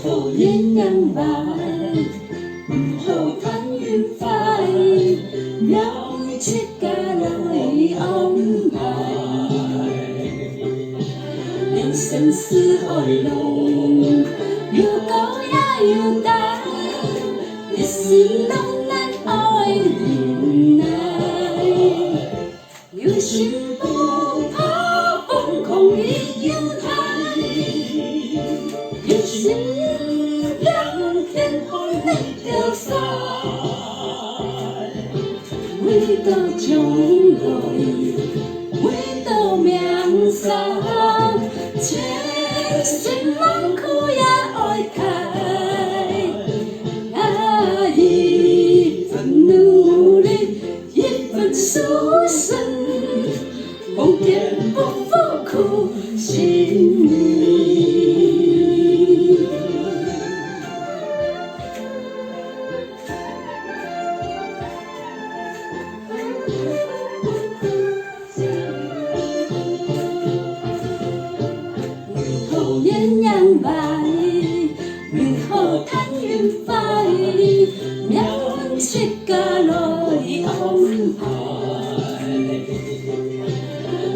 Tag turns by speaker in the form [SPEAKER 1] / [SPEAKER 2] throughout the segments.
[SPEAKER 1] 好鸳鸯白，唔好贪缘快，苗切家來安排。人生是海路，又高也又大，一世都難愛忍耐。有心不怕風空亦有台，有心讓天空能掉曬，為到將來，為到命散，千辛萬苦也愛開。一份努力，一份殊勝，奉天不負苦心人。鸳鸯白，緣好貪緣快，苗切家來安排。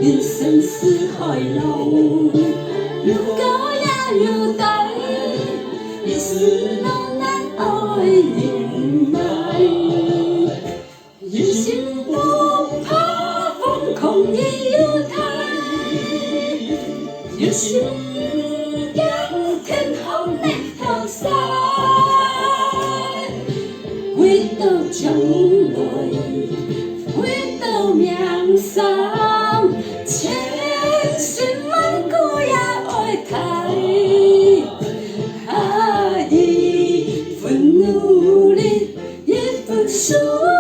[SPEAKER 1] 人生是海浪，又高也又大，一世都難愛忍耐。有心不怕風空亦有台，有心天后能跳曬，為到將來，為到命散，千辛萬苦也愛開。一份努力，一份殊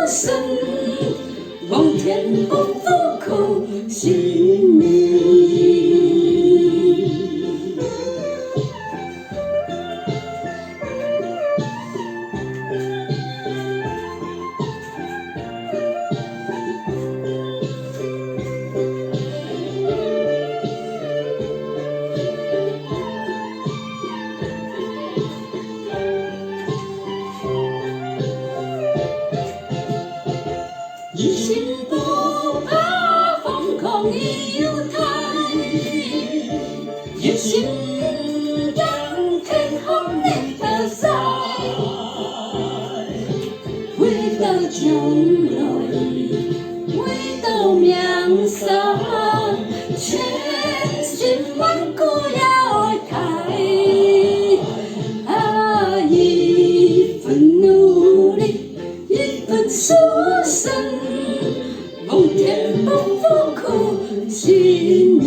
[SPEAKER 1] 勝，奉天不負苦心人。有心不怕風空亦有台，有心讓天空能跳曬，為到將來，為到命散，千辛萬苦也愛開。一份努力，一份殊勝，奉天不負苦心人。